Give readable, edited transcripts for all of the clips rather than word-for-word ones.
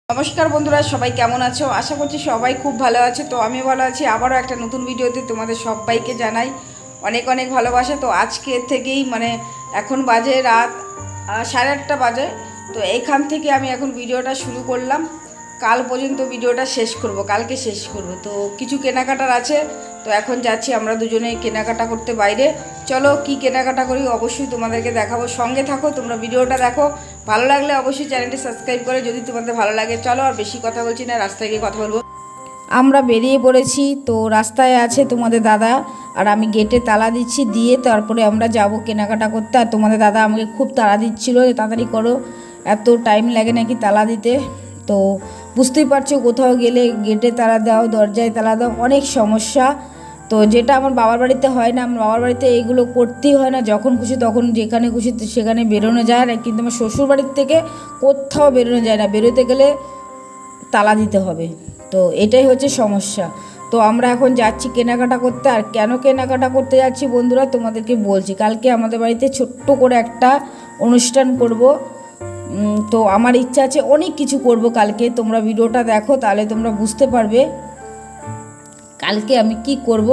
নমস্কার বন্ধুরা, সবাই কেমন আছো? আশা করছি সবাই খুব ভালো আছে। তো আমি ভালো আছি। আবারও একটা নতুন ভিডিওতে তোমাদের সবাইকে জানাই অনেক অনেক ভালোবাসা। তো আজকে থেকেই এখন বাজে রাত 8:30 বাজে। তো এখান থেকে আমি এখন ভিডিওটা শুরু করলাম। কাল পর্যন্ত ভিডিওটা শেষ করব, কালকে শেষ করব। তো কিছু কেনাকাটার আছে, তো এখন যাচ্ছি আমরা দুজনেই কেনাকাটা করতে বাইরে। চলো কি কেনাকাটা করি অবশ্যই তোমাদেরকে দেখাবো, সঙ্গে থাকো, তোমরা ভিডিওটা দেখো। ভালো লাগলে অবশ্যই চ্যানেলটি সাবস্ক্রাইব করে যদি তোমাদের ভালো লাগে। চলো আর বেশি কথা বলছি না, রাস্তায় গিয়ে কথা বলবো। আমরা বেরিয়ে পড়েছি। তো রাস্তায় আছে তোমাদের দাদা, আর আমি গেটে তালা দিচ্ছি, দিয়ে তারপরে আমরা যাব কেনাকাটা করতে। আর তোমাদের দাদা আমাকে খুব তাড়া দিচ্ছিলো যে তাড়াতাড়ি করো, এত টাইম লাগে নাকি তালা দিতে। তো বুঝতেই পারছো, কোথাও গেলে গেটে তালা দাও, দরজায় তালা দাও, অনেক সমস্যা। তো যেটা আমার বাবার বাড়িতে হয় না, আমার বাবার বাড়িতে এইগুলো করতেই হয় না, যখন খুশি তখন যেখানে খুশি সেখানে বেরোনো যায় না। কিন্তু আমার শ্বশুর বাড়ির থেকে কোথাও বেরোনো যায় না, বেরোতে গেলে তালা দিতে হবে। তো এটাই হচ্ছে সমস্যা। তো আমরা এখন যাচ্ছি কেনাকাটা করতে। আর কেন কেনাকাটা করতে যাচ্ছি বন্ধুরা তোমাদেরকে বলছি। কালকে আমাদের বাড়িতে ছোট্ট করে একটা অনুষ্ঠান করব। তো আমার ইচ্ছা আছে অনেক কিছু করব কালকে। তোমরা ভিডিওটা দেখো, তাহলে তোমরা বুঝতে পারবে কালকে আমি কি করব।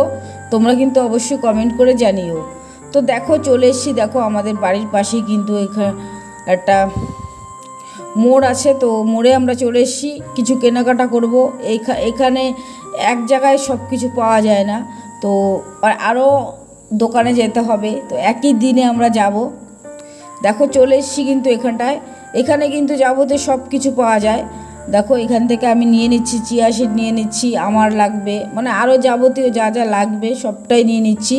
তোমরা কিন্তু অবশ্যই কমেন্ট করে জানিও। তো দেখো চলে এসেছি, দেখো আমাদের বাড়ির পাশেই কিন্তু এখানে একটা মোড় আছে। তো মোড়ে আমরা চলে এসেছি, কিছু কেনাকাটা করব। এখানে এক জায়গায় সব কিছু পাওয়া যায় না, তো আরও দোকানে যেতে হবে। তো একই দিনে আমরা যাব। দেখো চলে এসেছি কিন্তু এখানে কিন্তু যাবতীয় সব কিছু পাওয়া যায়। দেখো এখান থেকে আমি নিয়ে নিচ্ছি, চিয়া সিড নিয়ে নিচ্ছি, আমার লাগবে আরও যাবতীয় যা যা লাগবে সবটাই নিয়ে নিচ্ছি।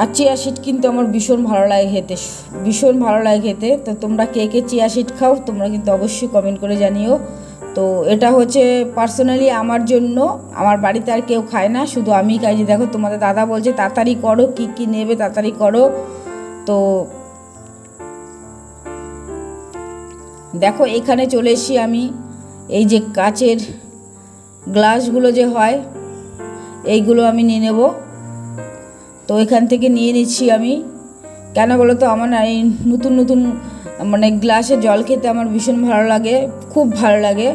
আর চিয়া সিড কিন্তু আমার ভীষণ ভালো লাগে খেতে, ভীষণ ভালো লাগে খেতে। তো তোমরা কে কে চিয়া সিড খাও তোমরা কিন্তু অবশ্যই কমেন্ট করে জানিও। তো এটা হচ্ছে পার্সোনালি আমার জন্য, আমার বাড়িতে আর কেউ খায় না, শুধু আমি খাই। যে দেখো তোমাদের দাদা বলছে তাড়াতাড়ি করো, কি কি নেবে তাড়াতাড়ি করো। তো দেখো এখানে চলে এসেছি আমি। এই যে কাচের গ্লাসগুলো যে হয়, এইগুলো আমি নিয়ে নেব। তো এখান থেকে নিয়ে নিচ্ছি আমি। কেন বলো তো, আমার এই নতুন নতুন গ্লাসে জল খেতে আমার ভীষণ ভালো লাগে, খুব ভালো লাগে।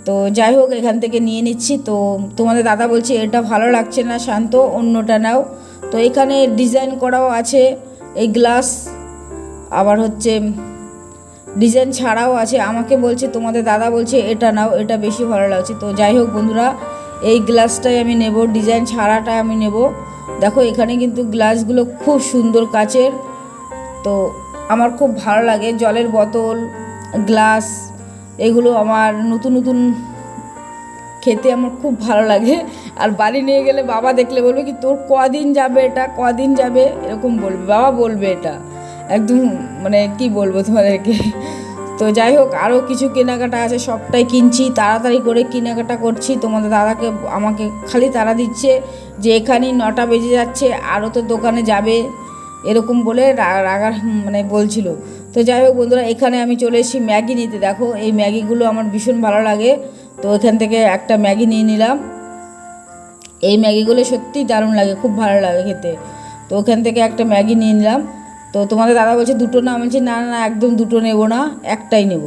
তো যাই হোক এখান থেকে নিয়ে নিচ্ছি। তো তোমাদের দাদা বলছে এটা ভালো লাগছে না শান্ত, অন্যটা নাও। তো এখানে ডিজাইন করাও আছে এই গ্লাস, আবার হচ্ছে ডিজাইন ছাড়াও আছে। আমাকে বলছে তোমাদের দাদা বলছে এটা নাও, এটা বেশি ভালো লাগছে। তো যাই হোক বন্ধুরা, এই গ্লাসটাই আমি নেব, ডিজাইন ছাড়াটাই আমি নেব। দেখো এখানে কিন্তু গ্লাসগুলো খুব সুন্দর কাচের, তো আমার খুব ভালো লাগে। জলের বোতল, গ্লাস, এগুলো আমার নতুন নতুন খেতে আমার খুব ভালো লাগে। আর বাড়ি নিয়ে গেলে বাবা দেখলে বলবে কি তোর কদিন যাবে, এটা কদিন যাবে, এরকম বলবে বাবা, বলবে এটা একদম কি বলবো তোমাদেরকে। তো যাই হোক আরও কিছু কেনাকাটা আছে, সবটাই কিনছি, তাড়াতাড়ি করে কেনাকাটা করছি। তোমাদের দাদাকে আমাকে খালি তাড়া দিচ্ছে যে এখানেই 9টা বেজে যাচ্ছে, আরও তো দোকানে যাবে, এরকম বলে রাগা বলছিল। তো যাই হোক বন্ধুরা, এখানে আমি চলে এসেছি ম্যাগি নিতে। দেখো এই ম্যাগিগুলো আমার ভীষণ ভালো লাগে। তো এখান থেকে একটা ম্যাগি নিয়ে নিলাম। এই ম্যাগিগুলো সত্যিই দারুণ লাগে, খুব ভালো লাগে খেতে। তো ওখান থেকে একটা ম্যাগি নিয়ে নিলাম। তো তোমাদের দাদা বলছে দুটো না, আমি বলছি না না একদম দুটো নেব না, একটাই নেব।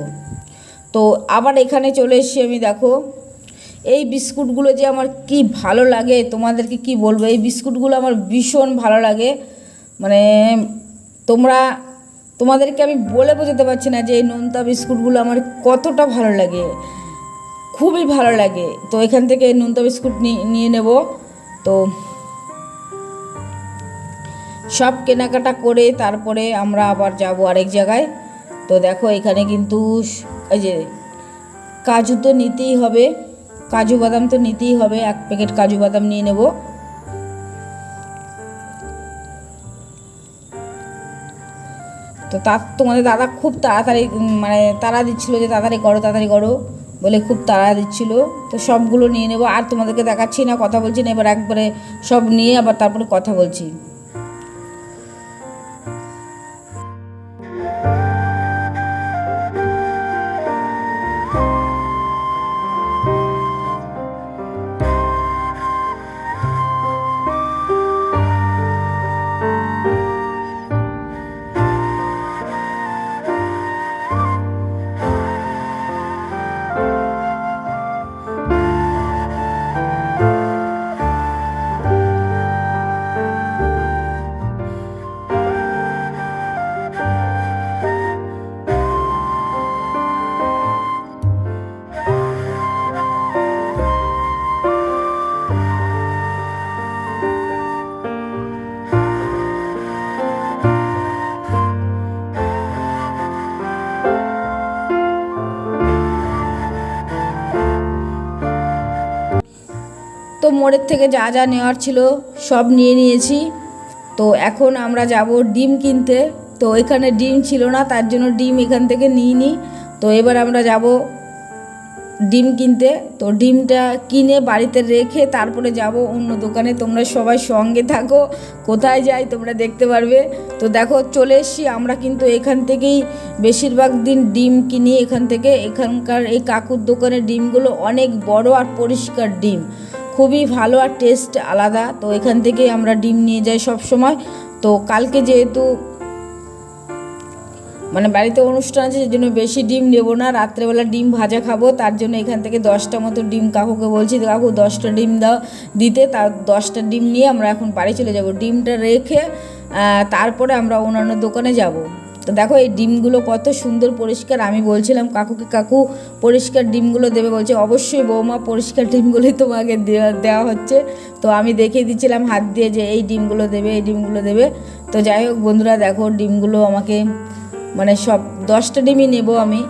তো আবার এখানে চলে এসেছি আমি। দেখো এই বিস্কুটগুলো যে আমার কি ভালো লাগে, তোমাদেরকে কি বলবো, এই বিস্কুটগুলো আমার ভীষণ ভালো লাগে। মানে তোমাদেরকে আমি বলে বোঝাতে পারছি না যে এই নোনতা বিস্কুটগুলো আমার কতটা ভালো লাগে, খুবই ভালো লাগে। তো এখান থেকে নোনতা বিস্কুট নিয়ে নেব। তো সব কেনাকাটা করে তারপরে আমরা আবার যাব আরেক জায়গায়। তো দেখো এখানে কিন্তু এই যে কাজু তো নিতেই হবে, কাজু বাদাম তো নিতেই হবে, 1 প্যাকেট কাজু বাদাম নিয়ে নেব। তো তোমাদের দাদা খুব তাড়াতাড়ি তাড়া দিচ্ছিলো যে তাড়াতাড়ি করো তাড়াতাড়ি করো বলে, খুব তাড়া দিচ্ছিলো। তো সবগুলো নিয়ে নেব, আর তোমাদেরকে দেখাচ্ছি না, কথা বলছি না, এবার একবারে সব নিয়ে আবার তারপরে কথা বলছি। মোড়ের থেকে যা যা নেওয়ার ছিল সব নিয়ে নিয়েছি। তো এখন আমরা যাব ডিম কিনতে। তো এখানে ডিম ছিল না, তার জন্য ডিম এখান থেকে নিয়ে নিই। তো এবার আমরা যাব ডিম কিনতে। তো ডিমটা কিনে বাড়িতে রেখে তারপরে যাব অন্য দোকানে। তোমরা সবাই সঙ্গে থাকো, কোথায় যাই তোমরা দেখতে পারবে। তো দেখো চলে এসছি আমরা, কিন্তু এখান থেকেই বেশিরভাগ দিন ডিম কিনি এখান থেকে। এখানকার এই কাকুর দোকানের ডিমগুলো অনেক বড় আর পরিষ্কার ডিম, খুবই ভালো আর টেস্ট আলাদা। তো এখান থেকেই আমরা ডিম নিয়ে যাই সব সময়। তো কালকে যেহেতু মানে বাড়িতে অনুষ্ঠান আছে, সেই জন্য বেশি ডিম নেবো না, রাত্রেবেলা ডিম ভাজা খাবো। তার জন্য এখান থেকে 10টা মতো ডিম কাকুকে বলছি, কাকু 10টা ডিম দাও দিতে। তার 10টা ডিম নিয়ে আমরা এখন বাড়ি চলে যাব। ডিমটা রেখে তারপরে আমরা অন্যান্য দোকানে যাব। তো দেখো এই ডিমগুলো কত সুন্দর পরিষ্কার। আমি বলছিলাম কাকুকে, কাকু পরিষ্কার ডিমগুলো দেবে, বলছে অবশ্যই বৌমা পরিষ্কার ডিমগুলোই তোমাকে দেওয়া হচ্ছে। তো আমি দেখিয়ে দিচ্ছিলাম হাত দিয়ে যে এই ডিমগুলো দেবে, এই ডিমগুলো দেবে। তো যাই হোক বন্ধুরা, দেখো ডিমগুলো আমাকে মানে সব 10টা ডিমই নেব আমি।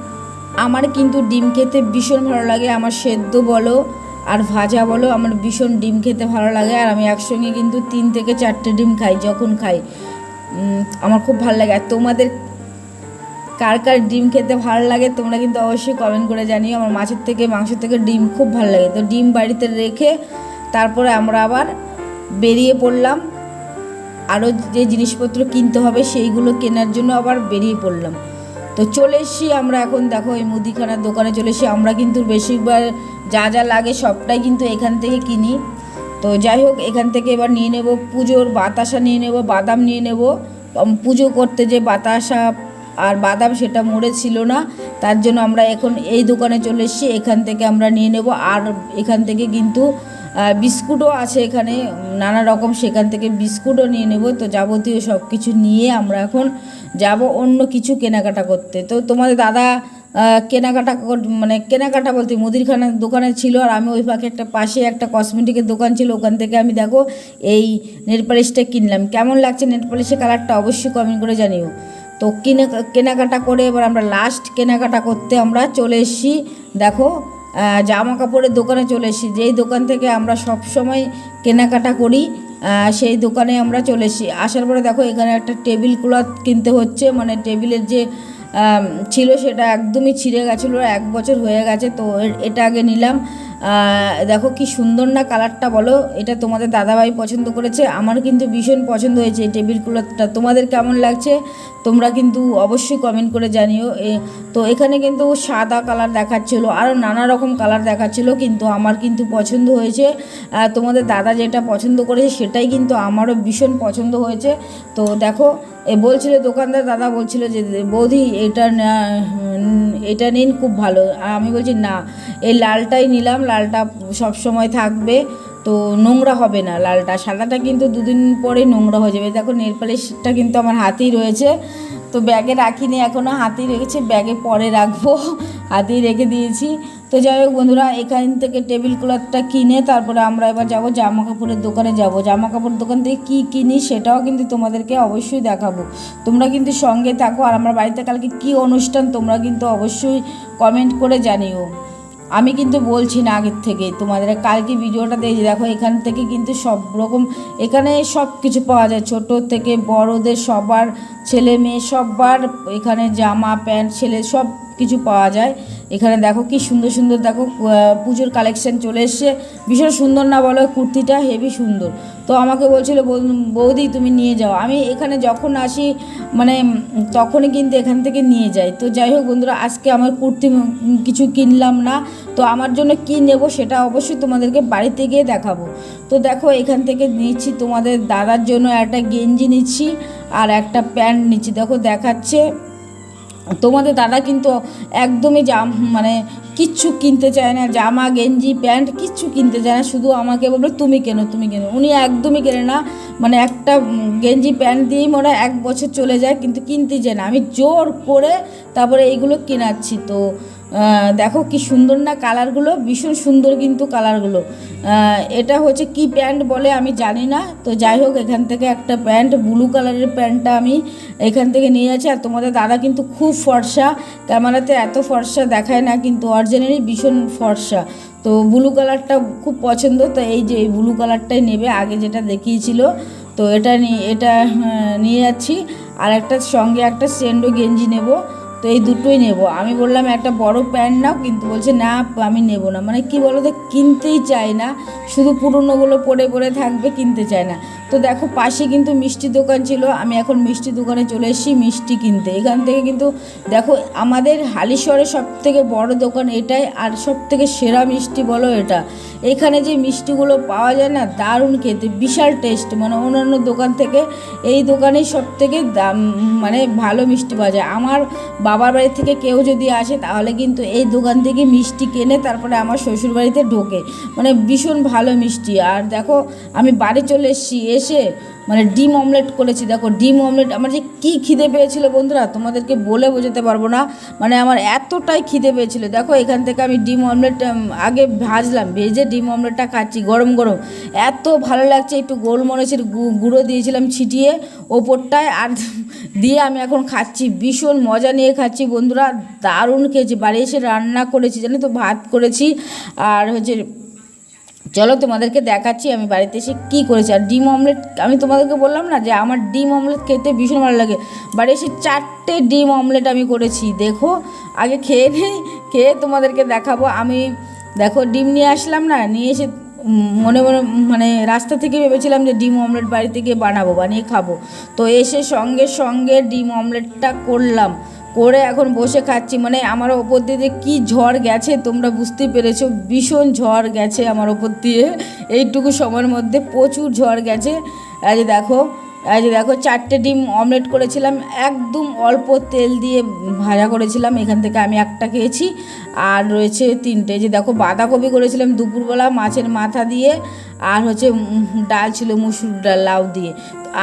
আমার কিন্তু ডিম খেতে ভীষণ ভালো লাগে, আমার সেদ্ধ বলো আর ভাজা বলো, আমার ভীষণ ডিম খেতে ভালো লাগে। আর আমি একসঙ্গে কিন্তু 3 থেকে 4টে ডিম খাই যখন খাই, আমার খুব ভালো লাগে। আর তোমাদের কার কার ডিম খেতে ভালো লাগে তোমরা কিন্তু অবশ্যই কমেন্ট করে জানিও। আমার মাছের থেকে মাংস থেকে ডিম খুব ভালো লাগে। তো ডিম বাড়িতে রেখে তারপরে আমরা আবার বেরিয়ে পড়লাম, আরও যে জিনিসপত্র কিনতে হবে সেইগুলো কেনার জন্য আবার বেরিয়ে পড়লাম। তো চলে এসছি আমরা এখন, দেখো এই মুদিখানার দোকানে চলে এসছি আমরা। কিন্তু বেশিরভাগ যা যা লাগে সবটাই কিন্তু এখান থেকে কিনি। তো যাই হোক এখান থেকে এবার নিয়ে নেব পুজোর বাতাসা, নিয়ে নেব বাদাম, নিয়ে নেব পুজো করতে যে বাতাসা আর বাদাম সেটা মোড়ে ছিল না, তার জন্য আমরা এখন এই দোকানে চলে এসেছি। এখান থেকে আমরা নিয়ে নেব। আর এখান থেকে কিন্তু বিস্কুটও আছে এখানে নানা রকম, সেখান থেকে বিস্কুটও নিয়ে নেব। তো যাবতীয় সব কিছু নিয়ে আমরা এখন যাব অন্য কিছু কেনাকাটা করতে। তো তোমাদের দাদা কেনাকাটা মানে কেনাকাটা বলতে মুদিখানার দোকানে ছিল, আর আমি ওই পাশে পাশে একটা কসমেটিকের দোকান ছিল, ওখান থেকে আমি দেখো এই নেল পালিশটা কিনলাম। কেমন লাগছে নেল পালিশের কালারটা অবশ্যই কমেন্ট করে জানিও। তো কেনাকাটা করে এবার আমরা লাস্ট কেনাকাটা করতে আমরা চলে এসেছি। দেখো জামা কাপড়ের দোকানে চলে এসেছি, যেই দোকান থেকে আমরা সব সময় কেনাকাটা করি সেই দোকানে আমরা চলে এসেছি। আসার পরে দেখো এখানে একটা টেবিল ক্লথ কিনতে হচ্ছে, মানে টেবিলের যে ছিল সেটা একদমই ছিঁড়ে গেছিলো, 1 বছর হয়ে গেছে। তো এটা আগে নিলাম। দেখো কি সুন্দর না কালারটা, বলো এটা তোমাদের দাদাভাই পছন্দ করেছে, আমার কিন্তু ভীষণ পছন্দ হয়েছে এই টেবিল ক্লথটা। তোমাদের কেমন লাগছে তোমরা কিন্তু অবশ্যই কমেন্ট করে জানিও। তো এখানে কিন্তু সাদা কালার দেখাচ্ছিলো, আরও নানা রকম কালার দেখাচ্ছিলো, কিন্তু আমার কিন্তু পছন্দ হয়েছে। তোমাদের দাদা যেটা পছন্দ করেছে সেটাই কিন্তু আমারও ভীষণ পছন্দ হয়েছে। তো দেখো বলছিল দোকানদার দাদা বলছিল যে বৌদি এটা নিন খুব ভালো। আর আমি বলছি না, এই লালটাই নিলাম, লালটা সব সময় থাকবে, তো নোংরা হবে না লালটা। সাদাটা কিন্তু 2 দিন পরে নোংরা হয়ে যাবে। দেখো নেল পালিশটা কিন্তু আমার হাতেই রয়েছে, তো ব্যাগে রাখিনি এখনও, হাতেই রেখেছি, ব্যাগে পরে রাখবো, হাতেই রেখে দিয়েছি। তো যাই হোক বন্ধুরা, এখান থেকে টেবিল ক্লথটা কিনে তারপরে আমরা এবার যাব জামা কাপড়ের দোকানে যাব। জামা কাপড় দোকান থেকে কী কিনি সেটাও কিন্তু তোমাদেরকে অবশ্যই দেখাবো, তোমরা কিন্তু সঙ্গে থাকো। আর আমার বাড়িতে কালকে কী অনুষ্ঠান তোমরা কিন্তু অবশ্যই কমেন্ট করে জানিও। আমি কিন্তু বলছি না আগের থেকে, তোমাদের কালকে ভিডিওটা দেখে দেখো, এখান থেকে কিন্তু সব রকম এখানে সব কিছু পাওয়া যায়, ছোট থেকে বড়দের সবার, ছেলে মেয়ে সবার এখানে জামা প্যান্ট ছেলে সব কিছু পাওয়া যায়। এখানে দেখো কি সুন্দর সুন্দর, দেখো পুজোর কালেকশন চলে এসছে, ভীষণ সুন্দর না বলো, কুর্তিটা হেভি সুন্দর। তো আমাকে বলছিল বৌদি তুমি নিয়ে যাও, আমি এখানে যখন আসি মানে তখনই কিন্তু এখান থেকে নিয়ে যাই। তো যাই হোক বন্ধুরা, আজকে আমার কুর্তি কিছু কিনলাম না, তো আমার জন্য কি নেব সেটা অবশ্যই তোমাদেরকে বাড়িতে গিয়ে দেখাবো। তো দেখো এখান থেকে নিচ্ছি তোমাদের দাদার জন্য একটা গেঞ্জি নিচ্ছি আর একটা প্যান্ট নিচ্ছি। দেখো দেখাচ্ছে তোমাদের দাদা কিন্তু একদমই মানে কিচ্ছু কিনতে চায় না, জামা গেঞ্জি প্যান্ট কিচ্ছু কিনতে চায় না, শুধু আমাকে বলবে তুমি কেনো তুমি কেনো। উনি একদমই কেনে না, মানে একটা গেঞ্জি প্যান্ট দিয়েই মনে হয় 1 বছর চলে যায়, কিন্তু কিনতে চায় না। আমি জোর করে তারপরে এইগুলো কেনাচ্ছি। তো দেখো কি সুন্দর না কালারগুলো, ভীষণ সুন্দর কিন্তু কালারগুলো। এটা হচ্ছে কি প্যান্ট বলে আমি জানি না। তো যাই হোক এখান থেকে একটা প্যান্ট, ব্লু কালারের প্যান্টটা আমি এখান থেকে নিয়ে যাচ্ছি। আর তোমাদের দাদা কিন্তু খুব ফর্সা, ক্যামেরাতে এত ফর্সা দেখায় না, কিন্তু অরিজিনালি ভীষণ ফর্সা। তো ব্লু কালারটা খুব পছন্দ, তো এই যে এই ব্লু কালারটাই নেবে, আগে যেটা দেখিয়েছিল। তো এটা নিয়ে যাচ্ছি। আর একটা সঙ্গে একটা স্যান্ডো গেঞ্জি নেব, তো এই দুটোই নেব। আমি বললাম একটা বড় প্যান্ট নাও, কিন্তু বলছে না আমি নেব না। মানে কি বলো তো, কিনতেই চায় না, শুধু পুরনোগুলো পরে পরে থাকবে, কিনতে চায় না। তো দেখো পাশে কিন্তু মিষ্টির দোকান ছিল, আমি এখন মিষ্টি দোকানে চলে এসেছি মিষ্টি কিনতে। এখান থেকে কিন্তু দেখো আমাদের হালিশহরের সব থেকে বড় দোকান এটাই, আর সব থেকে সেরা মিষ্টি বলো এটা। এখানে যে মিষ্টিগুলো পাওয়া যায় না, দারুণ খেতে, বিশাল টেস্ট। মানে অন্যান্য দোকান থেকে এই দোকানেই সব থেকে দাম, মানে ভালো মিষ্টি পাওয়া যায়। আমার বাবার বাড়ি থেকে কেউ যদি আসে তাহলে কিন্তু এই দোকান থেকে মিষ্টি কেনে তারপরে আমার শ্বশুর বাড়িতে ঢোকে। মানে ভীষণ ভালো মিষ্টি। আর দেখো আমি বাড়ি চলে এসেছি, এসে মানে ডিম অমলেট করেছি। দেখো ডিম অমলেট, আমার যে কী খিদে পেয়েছিল বন্ধুরা, তোমাদেরকে বলে বোঝাতে পারবো না। মানে আমার এতটাই খিদে পেয়েছিল। দেখো এখান থেকে আমি ডিম অমলেট আগে ভাজলাম, ভেজে ডিম অমলেটটা খাচ্ছি গরম গরম, এত ভালো লাগছে। একটু গোলমরিচের গুঁড়ো দিয়েছিলাম ছিটিয়ে ওপরটায়, আর দিয়ে আমি এখন খাচ্ছি, ভীষণ মজা নিয়ে খাচ্ছি বন্ধুরা, দারুণ খেয়েছি। বাড়ি এসে রান্না করেছি, জানো তো, ভাত করেছি। আর হচ্ছে চলো তোমাদেরকে দেখাচ্ছি আমি বাড়িতে এসে কী করেছি। আর ডিম অমলেট, আমি তোমাদেরকে বললাম না যে আমার ডিম অমলেট খেতে ভীষণ ভালো লাগে। বাড়ি এসে 4টে ডিম অমলেট আমি করেছি। দেখো আগে খেয়ে নেই, খেয়ে তোমাদেরকে দেখাবো। আমি দেখো ডিম নিয়ে আসলাম না, নিয়ে এসে মনে মনে মানে রাস্তা থেকে ভেবেছিলাম যে ডিম অমলেট বাড়িতে গিয়ে বানিয়ে খাবো। তো এসে সঙ্গে সঙ্গে ডিম অমলেটটা করলাম, করে এখন বসে খাচ্ছি। মানে আমার ওপর দিয়ে যে কী ঝড় গেছে তোমরা বুঝতেই পেরেছো, ভীষণ ঝড় গেছে আমার ওপর দিয়ে এইটুকু সময়ের মধ্যে, প্রচুর ঝড় গেছে। এই যে দেখো 4টে ডিম অমলেট করেছিলাম, একদম অল্প তেল দিয়ে ভাজা করেছিলাম। এখান থেকে আমি একটা খেয়েছি, আর রয়েছে 3টে। যে দেখো বাঁধাকপি করেছিলাম দুপুরবেলা মাছের মাথা দিয়ে, আর হচ্ছে ডাল ছিল মুসুর ডাল লাউ দিয়ে।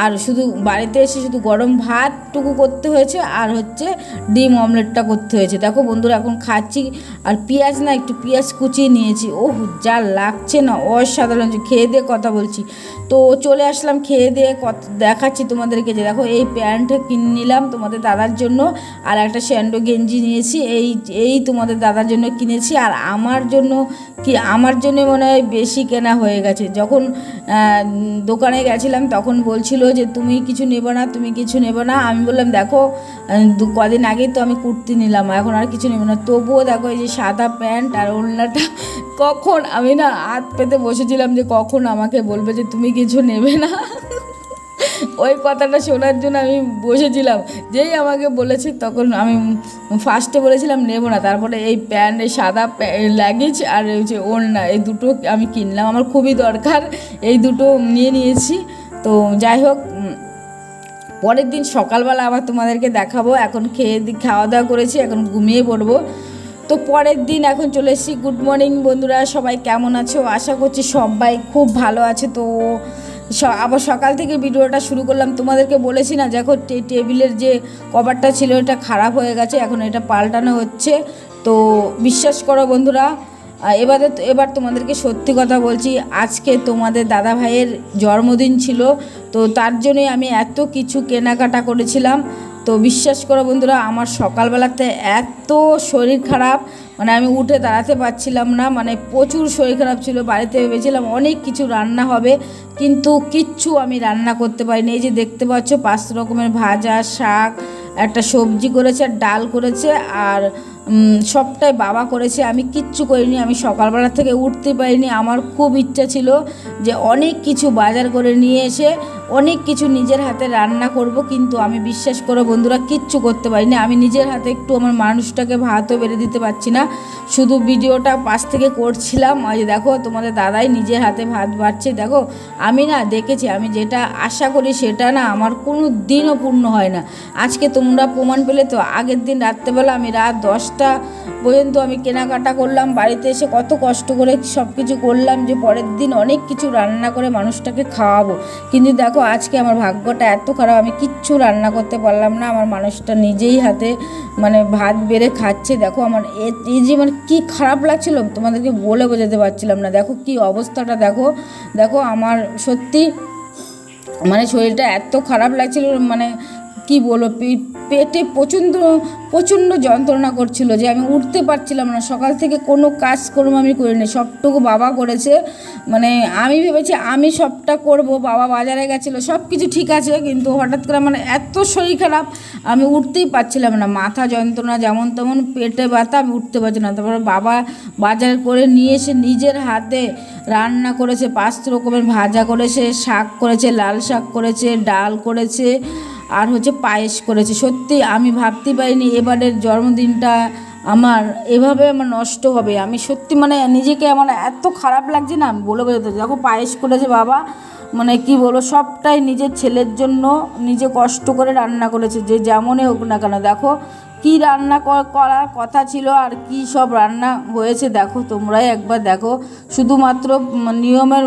আর শুধু বাড়িতে এসে শুধু গরম ভাতটুকু করতে হয়েছে, আর হচ্ছে ডিম অমলেটটা করতে হয়েছে। দেখো বন্ধুরা এখন খাচ্ছি। আর পেঁয়াজ না, একটু পেঁয়াজ কুচিয়ে নিয়েছি, ওহ যা লাগছে না, অসাধারণ। খেয়ে দিয়ে কথা বলছি। তো চলে আসলাম খেয়ে দিয়ে দেখাচ্ছি তোমাদেরকে। যে দেখো এই প্যান্টটা কিনে নিলাম তোমাদের দাদার জন্য, আর একটা স্যান্ডো গেঞ্জি নিয়েছি, এই তোমাদের দাদার জন্য কিনেছি। আর আমার জন্য আমার জন্য মনে হয় বেশি কেনা হয়ে গেছে। যখন দোকানে গেছিলাম তখন বলছিল যে তুমি কিছু নেবে না, তুমি কিছু নেবে না। আমি বললাম দেখো কদিন আগেই তো আমি কুর্তি নিলাম, এখন আর কিছু নেব না। তবুও দেখো এই যে সাদা প্যান্ট আর ওড়নাটা, কখন আমি না হাত পেতে বসেছিলাম যে কখন আমাকে বলবে যে তুমি কিছু নেবে না। ওই কথাটা শোনার জন্য আমি বসেছিলাম। যেই আমাকে বলেছে তখন আমি ফার্স্টে বলেছিলাম নেব না, তারপরে এই প্যান্ট, এই সাদা লাগেজ আর এই যে ওড়না, এই দুটো আমি কিনলাম, আমার খুবই দরকার, এই দুটো নিয়েছি। তো যাই হোক, পরের দিন সকালবেলা আবার তোমাদেরকে দেখাবো। এখন খাওয়া দাওয়া করেছি, এখন ঘুমিয়ে পড়বো। তো পরের দিন এখন চলে এসেছি। গুড মর্নিং বন্ধুরা, সবাই কেমন আছো? আশা করছি সবাই খুব ভালো আছে। তো আবার সকাল থেকে ভিডিওটা শুরু করলাম। তোমাদেরকে বলেছি না, দেখো টেবিলের যে কভারটা ছিল এটা খারাপ হয়ে গেছে, এখন এটা পাল্টানো হচ্ছে। তো বিশ্বাস করো বন্ধুরা, এবার তোমাদেরকে সত্যি কথা বলছি, আজকে তোমাদের দাদা ভাইয়ের জন্মদিন ছিল, তো তার জন্যই আমি এত কিছু কেনাকাটা করেছিলাম। তো বিশ্বাস করো বন্ধুরা, আমার সকালবেলাতে এত শরীর খারাপ, মানে আমি উঠে দাঁড়াতে পারছিলাম না, মানে প্রচুর শরীর খারাপ ছিল। বাড়িতে ভেবেছিলাম অনেক কিছু রান্না হবে, কিন্তু কিচ্ছু আমি রান্না করতে পারিনি। এই যে দেখতে পাচ্ছ 5 রকমের ভাজা, শাক, একটা সবজি করেছে, আর ডাল করেছে, আর সবটাই বাবা করেছে, আমি কিচ্ছু করিনি। আমি সকালবেলা থেকে উঠতে পারিনি। আমার খুব ইচ্ছা ছিল যে অনেক কিছু বাজার করে নিয়ে এসে অনেক কিছু নিজের হাতে রান্না করব, কিন্তু আমি বিশ্বাস করো বন্ধুরা কিচ্ছু করতে পারিনি। আমি নিজের হাতে একটু আমার মানুষটাকে ভাতও বেড়ে দিতে পারছি না, শুধু ভিডিওটা পাশ থেকে করছিলাম। ওই দেখো তোমাদের দাদাই নিজের হাতে ভাত বাড়ছে। দেখো আমি না দেখেছি, আমি যেটা আশা করি সেটা না আমার কোনো দিনও পূর্ণ হয় না। আজকে তোমরা প্রমাণ পেলে তো। আগের দিন রাত্রেবেলা আমি রাত 10টা পর্যন্ত আমি কেনাকাটা করলাম, বাড়িতে এসে কত কষ্ট করে সব কিছু করলাম যে পরের দিন অনেক কিছু রান্না করে মানুষটাকে খাওয়াবো। কিন্তু দেখো আজকে আমার ভাগ্যটা এত খারাপ, আমি কিচ্ছু রান্না করতে পারলাম না। আমার মানুষটা নিজেই হাতে মানে ভাত বেড়ে খাচ্ছে। দেখো আমার এই যে মানে কী খারাপ লাগছিল তোমাদেরকে বলে বোঝাতে পারছিলাম না। দেখো কি অবস্থাটা, দেখো আমার সত্যি মানে শরীরটা এত খারাপ লাগছিল, মানে কি বলবো, পেটে প্রচণ্ড যন্ত্রণা করছিল, যে আমি উঠতে পারছিলাম না। সকাল থেকে কোনো কাজকর্ম আমি করিনি, সবটুকু বাবা করেছে। মানে আমি ভেবেছি আমি সবটা করব, বাবা বাজারে গেছিলো, সব কিছু ঠিক আছে, কিন্তু হঠাৎ করে মানে এত শরীর খারাপ, আমি উঠতেই পারছিলাম না। মাথা যন্ত্রণা যেমন তেমন, পেটে ব্যথা, আমি উঠতে পারছি না। তারপরে বাবা বাজার করে নিয়ে এসে নিজের হাতে রান্না করেছে, 5 রকমের ভাজা করেছে, শাক করেছে, লাল শাক করেছে, ডাল করেছে, আর হচ্ছে পায়েস করেছে। সত্যি আমি ভাবতে পারিনি এবারের জন্মদিনটা আমার এভাবে আমার নষ্ট হবে। আমি সত্যি মানে নিজেকে আমার এত খারাপ লাগছে না, বলে বোঝাতে। দেখো পায়েস করেছে বাবা, মানে কি বলবো, সবটাই নিজের ছেলের জন্য নিজে কষ্ট করে রান্না করেছে, যে যেমনই হোক না কেন। দেখো কি রান্না করার কথা ছিল আর কি সব রান্না হয়েছে, দেখো তোমরাই একবার দেখো। শুধুমাত্র নিয়মের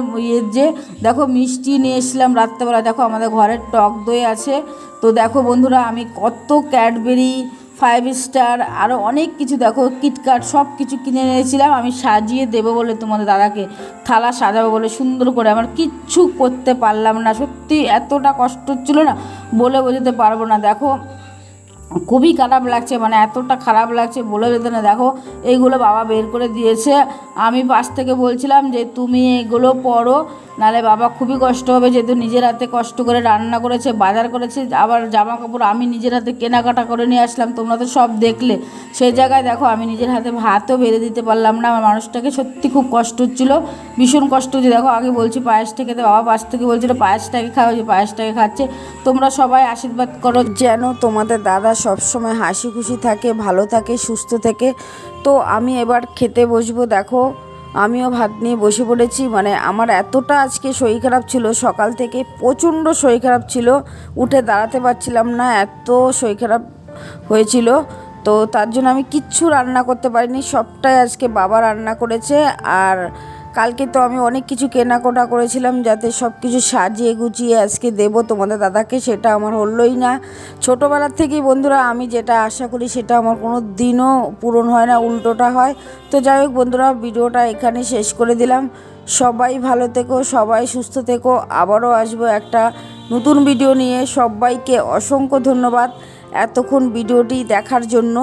যে দেখো মিষ্টি নিয়ে এসলাম রাত্রেবেলা, দেখো আমাদের ঘরের টক দই আছে। তো দেখো বন্ধুরা, আমি কত ক্যাডবেরি, 5 স্টার, আরও অনেক কিছু, দেখো কিটকাট, সব কিছু কিনে এনেছিলাম আমি সাজিয়ে দেবো বলে, তোমাদের দাদাকে থালা সাজাবো বলে সুন্দর করে। আমার কিচ্ছু করতে পারলাম না, সত্যি এতটা কষ্ট হচ্ছিলো না, বলে বোঝাতে পারবো না। দেখো খুবই খারাপ লাগছে, মানে এতটা খারাপ লাগছে বলে যেতে না। দেখো এইগুলো বাবা বের করে দিয়েছে, আমি পাশ থেকে বলছিলাম যে তুমি এগুলো পড়ো, নাহলে বাবা খুবই কষ্ট হবে, যেহেতু নিজের হাতে কষ্ট করে রান্না করেছে, বাজার করেছে, আবার জামা কাপড় আমি নিজের হাতে কেনাকাটা করে নিয়ে আসলাম, তোমরা তো সব দেখলে। সেই জায়গায় দেখো আমি নিজের হাতে ভাতও বেড়ে দিতে পারলাম না। আমার মানুষটাকে সত্যি খুব কষ্ট হচ্ছিলো, ভীষণ কষ্ট হচ্ছে। দেখো আগে বলছি পায়েসটা খেতে, বাবা পাশ থেকে বলছিল পায়েসটাকে খাওয়া, যে পায়েসটাকে খাচ্ছে। তোমরা সবাই আশীর্বাদ করো যেন তোমাদের দাদা সবসময় হাসি খুশি থাকে, ভালো থাকে, সুস্থ থাকে। তো আমি এবার খেতে বসবো। দেখো আমিও ভাত নিয়ে বসে পড়েছি। মানে আমার এতটা আজকে শরীর খারাপ ছিল, সকাল থেকে প্রচণ্ড শরীর খারাপ ছিল, উঠে দাঁড়াতে পারছিলাম না, এত শরীর খারাপ হয়েছিল। তো তার জন্য আমি কিচ্ছু রান্না করতে পারিনি, সবটাই আজকে বাবা রান্না করেছে। আর কালকে তো আমি অনেক কিছু কেনাকাটা করেছিলাম, যাতে সব কিছু সাজিয়ে গুছিয়ে আজকে দেবো তোমাদের দাদাকে, সেটা আমার হলোই না। ছোটোবেলার থেকেই বন্ধুরা আমি যেটা আশা করি সেটা আমার কোনো দিনও পূরণ হয় না, উল্টোটা হয়। তো যাই হোক বন্ধুরা, ভিডিওটা এখানে শেষ করে দিলাম। সবাই ভালো থেকো, সবাই সুস্থ থেকো। আবারও আসবো একটা নতুন ভিডিও নিয়ে। সবাইকে অসংখ্য ধন্যবাদ এতক্ষণ ভিডিওটি দেখার জন্য।